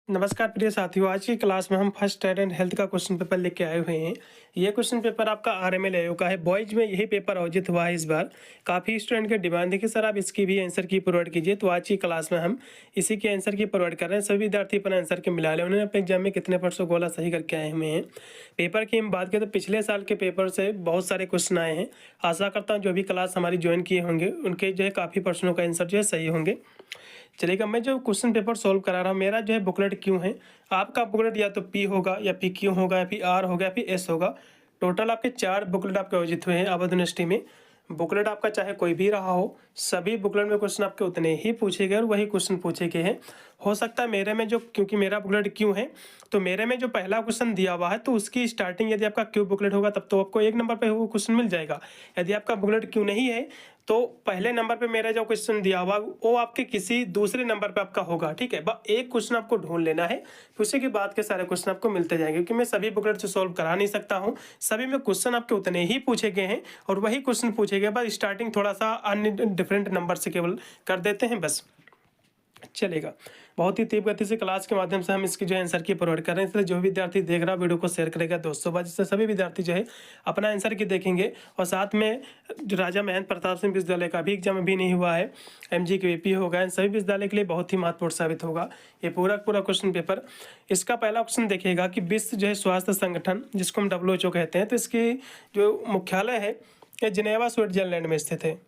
नमस्कार प्रिय साथियों, आज की क्लास में हम फर्स्ट एड एंड हेल्थ का क्वेश्चन पेपर लेके आए हुए हैं। ये क्वेश्चन पेपर आपका आरएमएल आयोग का है। बॉयज में यही पेपर आयोजित हुआ है इस बार। काफ़ी स्टूडेंट की डिमांड थी कि सर आप इसकी भी आंसर की प्रोवाइड कीजिए, तो आज की क्लास में हम इसी के आंसर की प्रोवाइड कर रहे हैं। सभी विद्यार्थी अपने आंसर के मिला लें, उन्होंने अपने एग्जाम में कितने % गोला सही करके आए हुए हैं। पेपर की हम बात करें तो पिछले साल के पेपर से बहुत सारे क्वेश्चन आए हैं। आशा करता हूँ जो भी क्लास हमारी ज्वाइन किए होंगे उनके जो है काफ़ी प्रश्नों का आंसर जो है सही होंगे। चलिएगा, मैं जो क्वेश्चन पेपर सॉल्व करा रहा हूँ, मेरा जो है बुकलेट क्यों है, आपका बुकलेट या तो पी होगा या पी क्यू होगा या फिर आर होगा या फिर एस होगा। टोटल आपके 4 बुकलेट आपके आयोजित हुए हैं अवध यूनिवर्सिटी में। बुकलेट आपका चाहे कोई भी रहा हो, सभी बुकलेट में क्वेश्चन आपके उतने ही पूछे गए और वही क्वेश्चन पूछे गए हैं। हो सकता है मेरे में जो, क्योंकि मेरा बुकलेट क्यों है, तो मेरे में जो पहला क्वेश्चन दिया हुआ है तो उसकी स्टार्टिंग यदि आपका क्यू बुकलेट होगा तब तो आपको 1 नंबर पे वो क्वेश्चन मिल जाएगा। यदि आपका बुकलेट क्यों नहीं है तो पहले नंबर पे मेरा जो क्वेश्चन दिया हुआ वो आपके किसी दूसरे नंबर पे आपका होगा। ठीक है, बस एक क्वेश्चन आपको ढूंढ लेना है, फिर उसी के बाद के सारे क्वेश्चन आपको मिलते जाएंगे। क्योंकि मैं सभी बुकलेट से सॉल्व करा नहीं सकता हूँ, सभी में क्वेश्चन आपके उतने ही पूछे गए हैं और वही क्वेश्चन पूछे गए, बस स्टार्टिंग थोड़ा सा अन्य डिफरेंट नंबर से केवल कर देते हैं बस। चलेगा, बहुत ही तीव्र गति से क्लास के माध्यम से हम इसकी जो आंसर की प्रोवाइड कर रहे हैं, इसलिए जो भी विद्यार्थी देख रहा है वीडियो को शेयर करेगा दोस्तों, बाद जिससे सभी विद्यार्थी जो है अपना आंसर की देखेंगे। और साथ में जो राजा महेंद्र प्रताप सिंह विश्वविद्यालय का भी एग्जाम अभी नहीं हुआ है, एमजी के वीपी होगा, इन सभी विश्वविद्यालय के लिए बहुत ही महत्वपूर्ण साबित होगा ये पूरा क्वेश्चन पेपर। इसका पहला क्वेश्चन देखिएगा कि विश्व जो है स्वास्थ्य संगठन, जिसको हम WHO कहते हैं, तो इसकी जो मुख्यालय है ये जिनेवा स्विट्जरलैंड में स्थित है।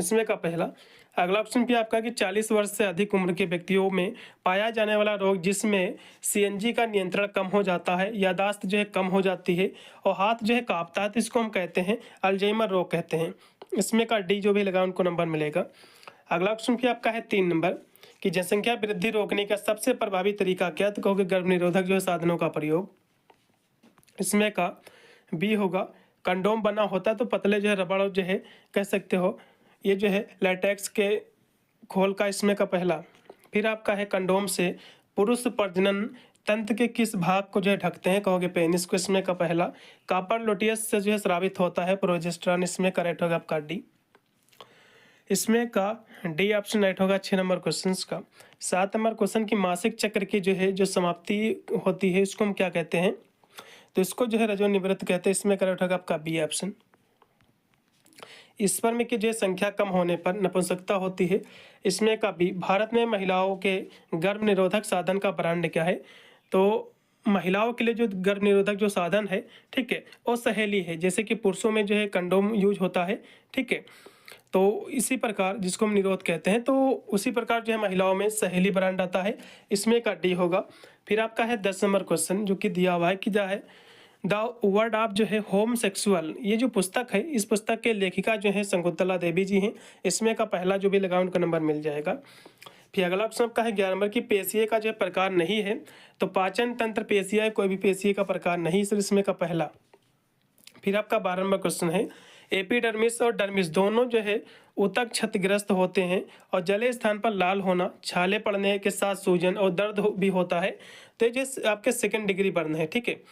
इसमें का पहला। अगला ऑप्शन भी आपका कि 40 वर्ष से अधिक उम्र के व्यक्तियों में पाया जाने वाला रोग जिसमें सीएनजी का नियंत्रण कम हो जाता है, यादाश्त जो है कम हो जाती है और हाथ जो है कांपता है, तो इसको हम कहते हैं अल्जाइमर रोग कहते हैं। इसमें का डी जो भी लगा उनको नंबर मिलेगा। अगला ऑप्शन भी आपका है 3 नंबर कि जनसंख्या वृद्धि रोकने का सबसे प्रभावी तरीका क्या, तो कहोगे गर्भ निरोधक जो है साधनों का प्रयोग। इसमें का बी होगा कंडोम बना होता है तो पतले जो है रबड़ जो है कह सकते हो, ये जो है लैटेक्स के खोल का इसमें का पहला। फिर आपका है कंडोम से पुरुष प्रजनन तंत्र के किस भाग को जो है ढकते हैं, कहोगे पेनिस को, इसमें का पहला। कापर लोटियस से जो है स्रावित होता है प्रोजेस्टेरॉन, इसमें करेक्ट होगा आपका डी। इसमें का डी ऑप्शन राइट होगा 6 नंबर क्वेश्चन का। 7 नंबर क्वेश्चन की मासिक चक्र की जो है जो समाप्ति होती है इसको हम क्या कहते हैं, तो इसको जो है रजोनिवृत्त कहते हैं, इसमें करेक्ट होगा आपका बी ऑप्शन। स्पर्म की जो संख्या कम होने पर नपुंसकता होती है, इसमें का भी। भारत में महिलाओं के गर्भ निरोधक साधन का ब्रांड क्या है, तो महिलाओं के लिए जो गर्भ निरोधक जो साधन है, ठीक है, वो सहेली है। जैसे कि पुरुषों में जो है कंडोम यूज होता है, ठीक है, तो इसी प्रकार जिसको हम निरोध कहते हैं, तो उसी प्रकार जो है महिलाओं में सहेली ब्रांड आता है, इसमें का डी होगा। फिर आपका है 10 नंबर क्वेश्चन जो कि दिया हुआ है कि क्या है द वर्ड ऑफ जो है होम सेक्सुअल, ये जो पुस्तक है इस पुस्तक के लेखिका जो है शकुंतला देवी जी हैं, इसमें का पहला जो भी लगा उनका नंबर मिल जाएगा। फिर अगला ऑप्शन आपका है 11 नंबर की पेशिये का जो है प्रकार नहीं है, तो पाचन तंत्र पेशिया है, कोई भी पेशिये का प्रकार नहीं, सर इसमें का पहला। फिर आपका 12 नंबर क्वेश्चन है एपिडर्मिस और डर्मिस दोनों जो है ऊतक क्षतिग्रस्त होते हैं और जले स्थान पर लाल होना, छाले पड़ने के साथ सूजन और दर्द भी होता है, तो ये आपके 2nd डिग्री बर्न है, ठीक है।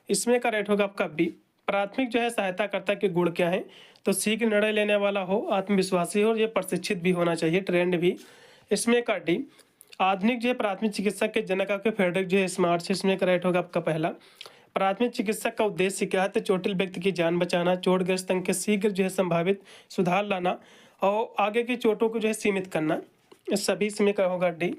इसमें का राइट होगा आपका बी। प्राथमिक जो है सहायताकर्ता के गुण क्या है, तो शीघ्र निर्णय लेने वाला हो, आत्मविश्वासी हो और ये प्रशिक्षित भी होना चाहिए, ट्रेंड भी। इसमें का डी। आधुनिक जो है प्राथमिक चिकित्सक के जनक आपके फेडरिक जो है स्मार्ट, इसमें का राइट होगा आपका पहला। प्राथमिक चिकित्सक का उद्देश्य क्या है, तो चोटिल व्यक्ति की जान बचाना, चोटग्रस्त अंग के शीघ्र जो है संभावित सुधार लाना और आगे की चोटों को जो है सीमित करना, इस सभी इसमें का होगा डी।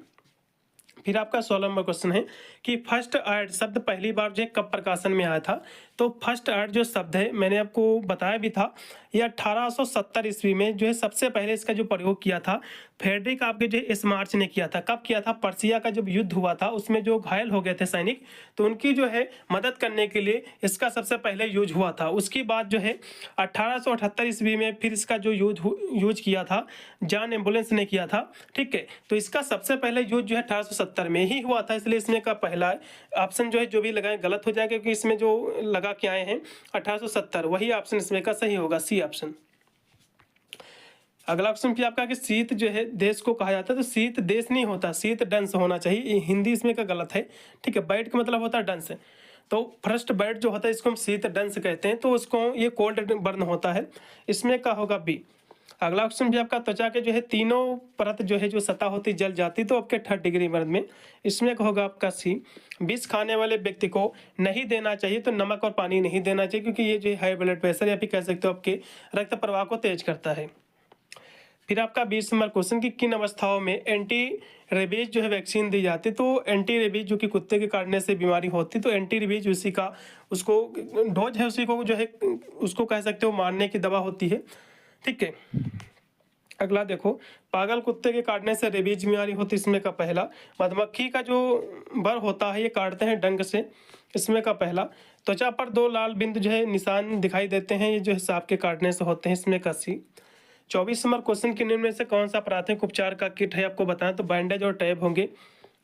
फिर आपका 16 नंबर क्वेश्चन है कि फर्स्ट एड शब्द पहली बार जो है कब प्रकाशन में आया था, तो फर्स्ट एड जो शब्द है मैंने आपको बताया भी था, ये 1870 ईस्वी में जो है सबसे पहले इसका जो प्रयोग किया था फेडरिक आपके जो स्मार्च ने किया था। कब किया था, पर्सिया का जब युद्ध हुआ था उसमें जो घायल हो गए थे सैनिक, तो उनकी जो है मदद करने के लिए इसका सबसे पहले यूज हुआ था। उसके बाद जो है 1878 ईस्वी में फिर इसका जो यूज किया था जॉन एम्बुलेंस ने किया था, ठीक है, तो इसका सबसे पहले यूज जो है 1870 में ही हुआ था, इसलिए इसमें का पहला ऑप्शन जो है जो भी लगाए गलत हो जाएगा, क्योंकि इसमें जो लगा के आए हैं 1870 वही ऑप्शन इसमें का सही होगा, सी ऑप्शन। अगला ऑप्शन भी आपका कि शीत जो है देश को कहा जाता है, तो शीत देश नहीं होता, शीत डंस होना चाहिए, ये हिंदी इसमें का गलत है, ठीक है। बैट का मतलब होता है डंस, तो फर्स्ट बैट जो होता है इसको हम शीत डंस कहते हैं, तो उसको ये कोल्ड बर्न होता है, इसमें का होगा बी। अगला ऑप्शन भी आपका त्वचा के जो है तीनों परत जो है जो सतह होती जल जाती तो आपके 3rd डिग्री मर्द में। इसमें एक होगा आपका सी, विष खाने वाले व्यक्ति को नहीं देना चाहिए तो नमक और पानी नहीं देना चाहिए, क्योंकि ये जो हाई ब्लड प्रेशर या फिर कह सकते हो आपके रक्त प्रवाह को तेज करता है। फिर आपका 20 नंबर क्वेश्चन की किन अवस्थाओं में एंटी रेबीज जो है वैक्सीन दी जाती है। तो एंटी रेबीज जो कि कुत्ते के काटने से बीमारी होती है, तो एंटी रेबीज उसी का उसको डोज है, उसी को जो है उसको कह सकते हो मारने की दवा होती है। ठीक है, अगला देखो, पागल कुत्ते के काटने से रेबीज बीमारी होती है। इसमें का पहला, मधुमक्खी का जो बर होता है ये काटते हैं डंक से। इसमें का पहला, त्वचा पर 2 लाल बिंदु जो है निशान दिखाई देते हैं, ये जो है सांप के काटने से होते हैं। इसमें का सी। 24 नंबर क्वेश्चन के निम्न में से कौन सा प्राथमिक उपचार का किट है आपको बताना, तो बैंडेज और टैब होंगे।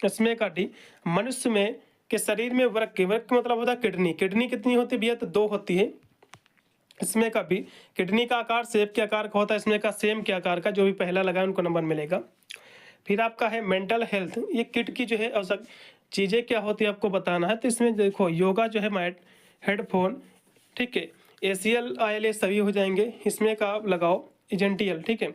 इसमें का डी, मनुष्य में के शरीर में वृक्क का मतलब होता है किडनी। किडनी कितनी होती है भैया, तो 2 होती है। इसमें का भी, किडनी का आकार सेब के आकार का होता है। इसमें का सेम के आकार का, जो भी पहला लगाए उनको नंबर मिलेगा। फिर आपका है मेंटल हेल्थ, ये किट की जो है आवश्यक चीज़ें क्या होती है आपको बताना है। तो इसमें देखो, योगा जो है मैट, हेडफोन, ठीक है, ACL ILA सभी हो जाएंगे। इसमें का आप लगाओ एजेंटियल, ठीक है।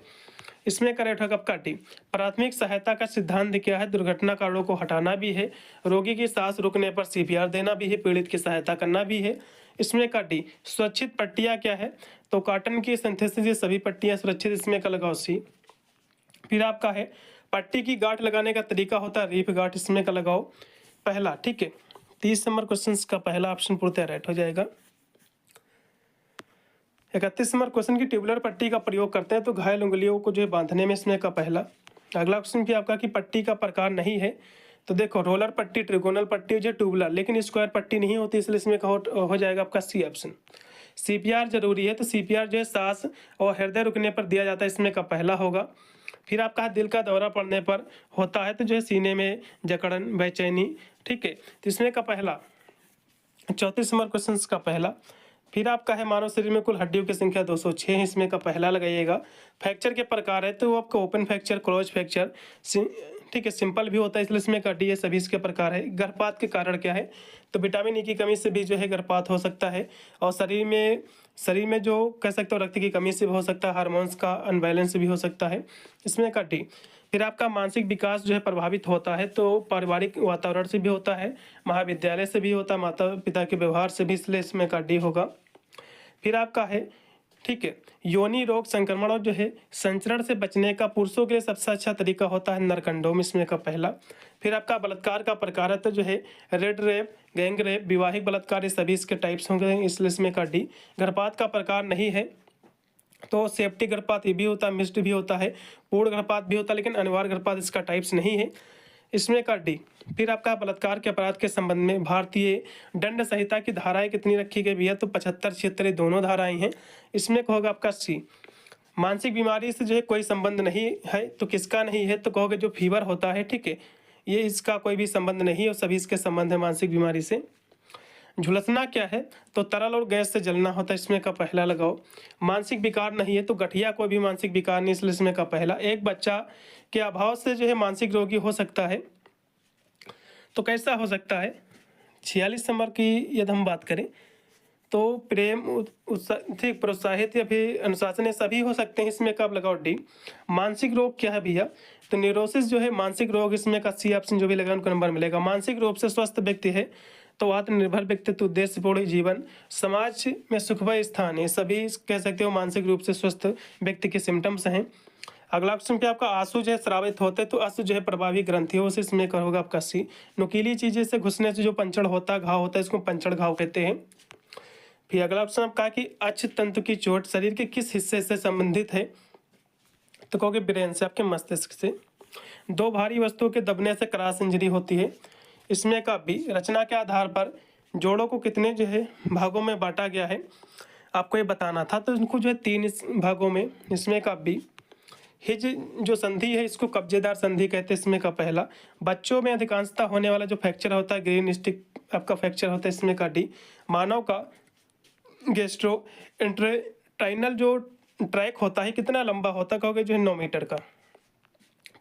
इसमें करेक्ट होगा आपका डी, प्राथमिक सहायता का सिद्धांत क्या है, दुर्घटना कारणों को हटाना भी है, रोगी की सांस रुकने पर CPR देना भी है, पीड़ित की सहायता करना भी है। इसमें का डी, सुरक्षित पट्टियाँ क्या है, तो कॉटन की सिंथेसिस ये सभी पट्टियाँ सुरक्षित। इसमें का लगाओ सी। फिर आपका है पट्टी की गांठ लगाने का तरीका होता है रीफ गांठ। इसमें का लगाओ पहला, ठीक है। 30 नंबर क्वेश्चन का पहला ऑप्शन पूर्णतः राइट हो जाएगा। 31 नंबर क्वेश्चन की ट्यूबुलर पट्टी का प्रयोग करते हैं तो घायल उंगलियों को जो है बांधने में। इसमें का पहला। अगला क्वेश्चन भी आपका कि पट्टी का प्रकार नहीं है, तो देखो रोलर पट्टी, ट्रिगोनल पट्टी जो ट्यूबुलर, लेकिन स्क्वायर पट्टी नहीं होती, इसलिए इसमें हो जाएगा आपका सी ऑप्शन। CPR जरूरी है, तो CPR जो है सांस और हृदय रुकने पर दिया जाता है। इसमें का पहला होगा। फिर आपका दिल का दौरा पड़ने पर होता है, तो जो है सीने में जकड़न, बेचैनी, ठीक है, तो इसमें का पहला। 34 नंबर क्वेश्चन का पहला। फिर आपका है मानव शरीर में कुल हड्डियों की संख्या 206 है। इसमें का पहला लगाइएगा। फ्रैक्चर के प्रकार है, तो वो आपका ओपन फ्रैक्चर, क्लोज फ्रैक्चर, ठीक है, सिंपल भी होता है, इसलिए इसमें का डी है, सभी इसके प्रकार है। गर्भपात के कारण क्या है, तो विटामिन E की कमी से भी जो है गर्भपात हो सकता है, और शरीर में जो कह सकते हो रक्त की कमी से भी हो सकता है, हार्मोन्स का अनबैलेंस भी हो सकता है। इसमें का डी। फिर आपका मानसिक विकास जो है प्रभावित होता है, तो पारिवारिक वातावरण से भी होता है, महाविद्यालय से भी होता है, माता पिता के व्यवहार से भी, इसलिए इसमें का डी होगा। फिर आपका है, ठीक है, योनि रोग संक्रमण और जो है संचरण से बचने का पुरुषों के लिए सबसे अच्छा तरीका होता है नरकंडोम। इसमें का पहला। फिर आपका बलात्कार का प्रकार है, तो जो है रेड रेप, गैंग रेप, विवाहिक बलात्कार, ये सभी इसके टाइप्स होंगे, इसलिए इसमें का डी। गर्भपात का प्रकार नहीं है, तो सेफ्टी गर्भपात ये भी होता है, मिस्ड भी होता है, पूर्ण गर्भपात भी होता है, लेकिन अनिवार्य गर्भपात इसका टाइप्स नहीं है। इसमें का डी। फिर आपका बलात्कार के अपराध के संबंध में भारतीय दंड संहिता की धाराएं कितनी रखी गई भैया, तो 75, 76 दोनों धाराएं हैं। इसमें होगा आपका सी। मानसिक बीमारी से जो है कोई संबंध नहीं है, तो किसका नहीं है, तो कहोगे जो फीवर होता है, ठीक है, ये इसका कोई भी संबंध नहीं है, और सभी इसके संबंध है मानसिक बीमारी से। झुलसना क्या है, तो तरल और गैस से जलना होता है। इसमें का पहला लगाओ। मानसिक विकार नहीं है, तो गठिया कोई भी मानसिक विकार नहीं, इसलिए इसमें का पहला। एक बच्चा के अभाव से जो है मानसिक रोगी हो सकता है, तो कैसा हो सकता है। 46 नंबर की यदि हम बात करें, तो प्रेम, ठीक, प्रोत्साहित या फिर अनुशासन सभी हो सकते हैं। इसमें कब लगाओ डी। मानसिक रोग क्या है भैया, तो न्यूरोसिस जो है मानसिक रोग, इसमें का सी ऑप्शन जो भी लगा उनको नंबर मिलेगा। मानसिक रूप से स्वस्थ व्यक्ति है, तो आत्मनिर्भर व्यक्तित्व, उद्देश्यपूर्ण जीवन, समाज में सुखमय स्थान, ये सभी कह सकते हो मानसिक रूप से स्वस्थ व्यक्ति के सिम्टम्स हैं। अगला ऑप्शन पे आपका आंसू जो है स्रावित होते हैं, तो आंसू जो है प्रभावी ग्रंथियों से, इसमें होगा आपका सी। नुकीली चीजें से घुसने से जो पंचड़ होता है, घाव होता है, इसको पंचड़ घाव कहते हैं। फिर अगला ऑप्शन आपका कि अक्ष तंतु की चोट शरीर के किस हिस्से से संबंधित है, तो कहोगे ब्रेन से, आपके मस्तिष्क से। 2 भारी वस्तुओं के दबने से क्रॉस इंजरी होती है। इसमें का भी। रचना के आधार पर जोड़ों को कितने जो है भागों में बांटा गया है, आपको ये बताना था, तो इनको जो है 3 भागों में। इसमें का भी। हिज जो संधि है, इसको कब्जेदार संधि कहते हैं। इसमें का पहला। बच्चों में अधिकांशता होने वाला जो फ्रैक्चर होता है, ग्रीन स्टिक आपका फ्रैक्चर होता है। इसमें का डी। मानव का गैस्ट्रो इंटेस्टाइनल जो ट्रैक होता है कितना लंबा होता है, कहोगे जो है 9 मीटर का।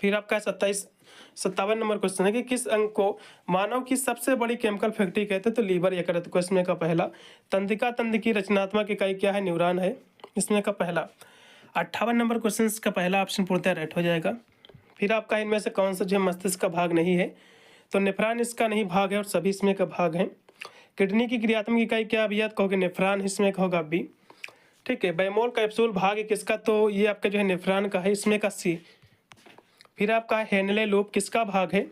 फिर आपका 57 नंबर क्वेश्चन है कि किस अंग को मानव की सबसे बड़ी केमिकल फैक्ट्री कहते हैं, तो लीवर यकृत को। इसमें का पहला। तंत्रिका तंत्र की रचनात्मक इकाई क्या है, न्यूरॉन है। इसमें का पहला। 58 नंबर क्वेश्चन का पहला ऑप्शन पूर्णतः राइट हो जाएगा। फिर आपका इनमें से कौन सा जो है मस्तिष्क का भाग नहीं है, तो नेफ्रॉन इसका नहीं भाग है और सभी इसमें का भाग है। किडनी की क्रियात्मक इकाई क्या भैया, तो कहोगे नेफ्रॉन, इसमें कहोगा बी। ठीक है, बेमोल कैप्सूल भाग है किसका, तो ये आपका जो है नेफ्रॉन का है, इसमें का सी। फिर आपका हेनले लूप किसका भाग है,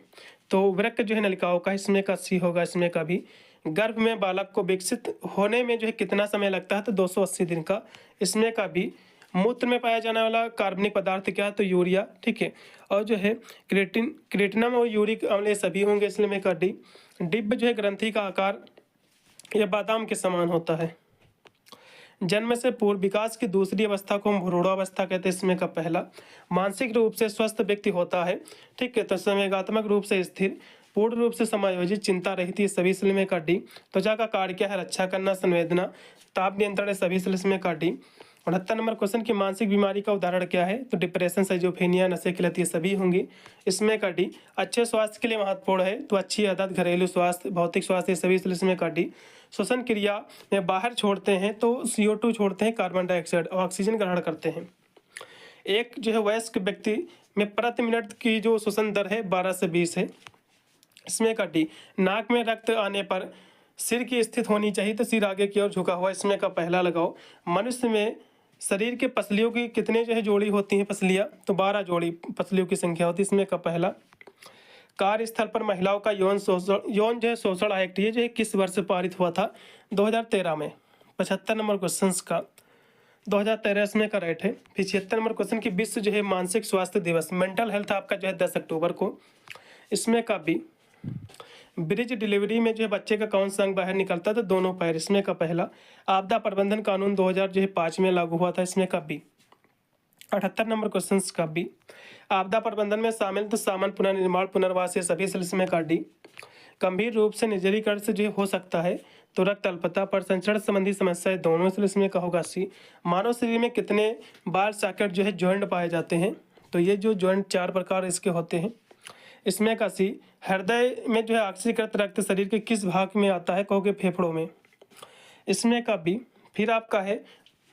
तो वृक्क जो है नलिकाओं का, इसमें का सी होगा, इसमें का भी। गर्भ में बालक को विकसित होने में जो है कितना समय लगता है, तो 280 दिन का, इसमें का भी। मूत्र में पाया जाने वाला कार्बनिक पदार्थ क्या है, तो यूरिया। ठीक है, और जो है क्रेटिनम और यूरिक अम्ल ये सभी होंगे, इसलिए में का डी। डिब्ब जो है ग्रंथि का आकार यह बादाम के समान होता है। जन्म से पूर्व विकास की दूसरी अवस्था को हम भ्रूणावस्था कहते हैं, इसमें का पहला। मानसिक रूप से स्वस्थ व्यक्ति होता है, ठीक है, तो संवेगात्मक रूप से स्थिर, पूर्ण रूप से समायोजित, चिंता रहती है, सभी इसमें का डी। त्वचा का कार्य क्या है, रक्षा करना, संवेदना, ताप नियंत्रण, सभी इसमें का डी। 68 नंबर क्वेश्चन की मानसिक बीमारी का उदाहरण क्या है, तो डिप्रेशन, साइजोफ्रेनिया, नशे की लत, ये सभी होंगी, इसमें का डी। अच्छे स्वास्थ्य के लिए महत्वपूर्ण है, तो अच्छी आदत, घरेलू स्वास्थ्य, भौतिक स्वास्थ्य, ये सभी इसमें का डी। श्वसन क्रिया में बाहर छोड़ते हैं तो CO2 छोड़ते हैं, कार्बन डाइऑक्साइड, और ऑक्सीजन ग्रहण करते हैं। एक जो है वयस्क व्यक्ति में प्रति मिनट की जो श्वसन दर है 12 से 20 है, इसमें का डी। नाक में रक्त आने पर सिर की स्थिति होनी चाहिए, तो सिर आगे की ओर झुका हुआ, इसमें का पहला लगाओ। मनुष्य में शरीर के पसलियों की कितने जो है जोड़ी होती हैं पसलियाँ, तो 12 जोड़ी पसलियों की संख्या होती है, इसमें का पहला। कार्यस्थल पर महिलाओं का यौन जो है शोषण एक्ट, ये जो है किस वर्ष पारित हुआ था, 2013 में। 75 नंबर क्वेश्चन का 2013 इसमें का राइट है। फिर 76 नंबर क्वेश्चन की विश्व जो है मानसिक स्वास्थ्य दिवस, मेंटल हेल्थ आपका जो है 10 अक्टूबर को, इसमें का भी। ब्रिज डिलीवरी में जो है बच्चे का कौन सा अंग बाहर निकलता है, तो दोनों पैर, इसमें का पहला। आपदा प्रबंधन कानून 2005 में लागू हुआ था, इसमें का बी। 78 नंबर क्वेश्चन का बी। आपदा प्रबंधन में शामिल तो सामान पुनर्निर्माण, पुनर्वास, ये सभी इसमें का डी। गंभीर रूप से निर्जलीकरण से जो हो सकता है, तो रक्त अल्पता, प्रसंचरण संबंधी समस्याएं, दोनों इसमें का होगा सी। मानव शरीर में कितने बाल सॉकेट जो है जॉइंट पाए जाते हैं, तो ये जो जॉइंट 4 प्रकार इसके होते हैं, इसमें का सी। हृदय में जो है ऑक्सीकृत रक्त शरीर के किस भाग में आता है, कहोगे फेफड़ों में, इसमें का बी। फिर आपका है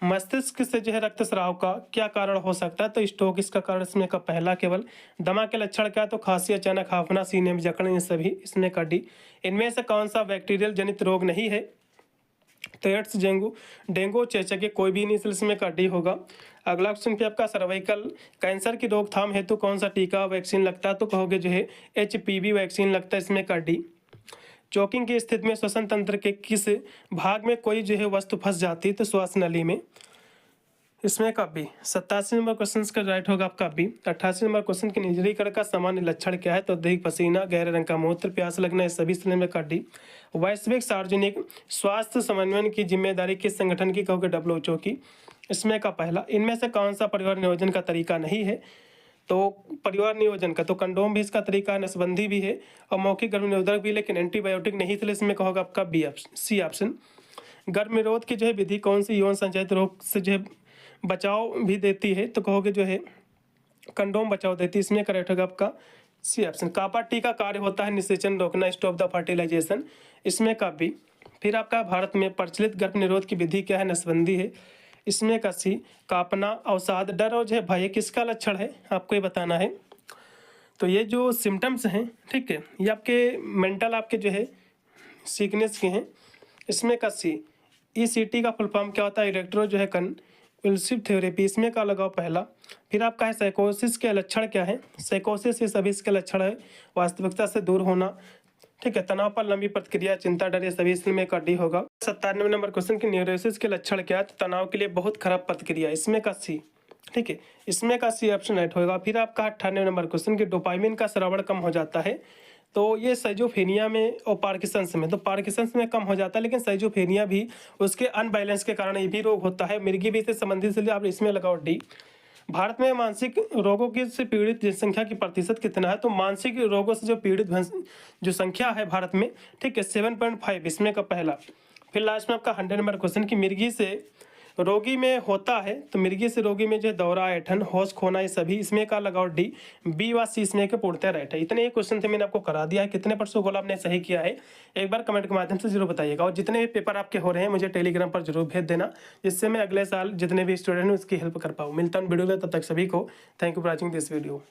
मस्तिष्क से जो है रक्तस्राव का क्या कारण हो सकता है, तो स्ट्रोक इसका कारण, इसमें का पहला केवल। दमा के लक्षण क्या है, तो खांसी, अचानक हांफना, सीने में जकड़न, ये सभी, इसमें का डी। इनमें से कौन सा बैक्टीरियल जनित रोग नहीं है, तो एड्स, डेंगू, चेचक, कोई भी नहीं, इसमें का डी होगा। अगला क्वेश्चन पे आपका सर्वाइकल कैंसर की रोकथाम हेतु कौन सा टीका वैक्सीन लगता है, तो कहोगे जो है HPV वैक्सीन लगता है, इसमें का डी। चोकिंग की स्थिति में श्वसन तंत्र के किस भाग में कोई जो है वस्तु फंस जाती है, तो श्वास नली में, इसमें का बी। 87 नंबर क्वेश्चन का राइट होगा आपका बी। 88 नंबर क्वेश्चन की निर्जलीकरण का सामान्य लक्षण क्या है, तो अधिक पसीना, गहरे रंग का मूत्र, प्यास लगना, इस सभी इसमें का डी। वैश्विक सार्वजनिक स्वास्थ्य समन्वयन की जिम्मेदारी किस संगठन की, कहोगे WHO की, इसमें का पहला। इनमें से कौन सा परिवार नियोजन का तरीका नहीं है, तो परिवार नियोजन का, तो कंडोम भी इसका तरीका है, नसबंदी भी है, और मौखिक गर्भ निरोधक भी, लेकिन एंटीबायोटिक नहीं, तो इसमें कहोगा आपका बी ऑप्शन, सी ऑप्शन। गर्भ निरोध की जो है विधि कौन सी यौन संचालित रोग से जो है बचाव भी देती है, तो कहोगे जो है कंडोम बचाव देती है, इसमें करेक्ट होगा आपका सी ऑप्शन। कापा टी का कार्य होता है निषेचन रोकना, स्टॉप द फर्टिलाइजेशन, इसमें का बी। फिर आपका भारत में प्रचलित गर्भ निरोध की विधि क्या है, नसबंदी है, इसमें का सी। कांपना, अवसाद, डर और जो है भय किसका लक्षण है, आपको ये बताना है। तो ये जो सिम्टम्स हैं, ठीक है, ये आपके मेंटल आपके जो है सीकनेस के हैं, इसमें का सी। ECT का फुल फॉर्म क्या होता है, इलेक्ट्रो जो है कंवल्सिव थेरेपी, इसमें का लगाओ पहला। फिर आपका है साइकोसिस के लक्षण क्या है, साइकोसिस ये सभी इसके लक्षण है, वास्तविकता से दूर होना, ठीक है, तनाव पर लंबी प्रतिक्रिया, चिंता, डर, ये सभी इसमें का डी होगा। 97 नंबर क्वेश्चन की न्यूरोसिस के लक्षण क्या है, तो तनाव के लिए बहुत खराब प्रतिक्रिया, इसमें का सी, ठीक है, इसमें का सी ऑप्शन राइट होगा। फिर आपका 98 नंबर क्वेश्चन की डोपामिन का श्रवण कम हो जाता है, तो ये साइजोफ्रेनिया में और पार्किंसंस में, तो पार्किंसंस में कम हो जाता है, लेकिन साइजोफ्रेनिया भी उसके अनबैलेंस के कारण ये भी रोग होता है, मिर्गी भी से संबंधित, इसलिए आप इसमें लगाओ डी। भारत में मानसिक रोगों की से पीड़ित जनसंख्या की प्रतिशत कितना है, तो मानसिक रोगों से जो पीड़ित जो संख्या है भारत में, ठीक है, 7.5, इसमें का पहला। फिर लास्ट में आपका 100 नंबर क्वेश्चन की मिर्गी से रोगी में होता है तो मृगी से रोगी में जो है दौरा, ऐठन, होश खोना, ये सभी। इसमें का लगाओ डी, बी व सी इसमें के पूर्णतः राइट है। इतने क्वेश्चन थे मैंने आपको करा दिया है। कितने % गोल आपने सही किया है एक बार कमेंट के माध्यम से जरूर बताइएगा। और जितने भी पेपर आपके हो रहे हैं मुझे टेलीग्राम पर जरूर भेज देना, जिससे मैं अगले साल जितने भी स्टूडेंट हैं उसकी हेल्प कर पाऊँ। मिलता हूँ वीडियो में, तब तक सभी को thank you for watching this video.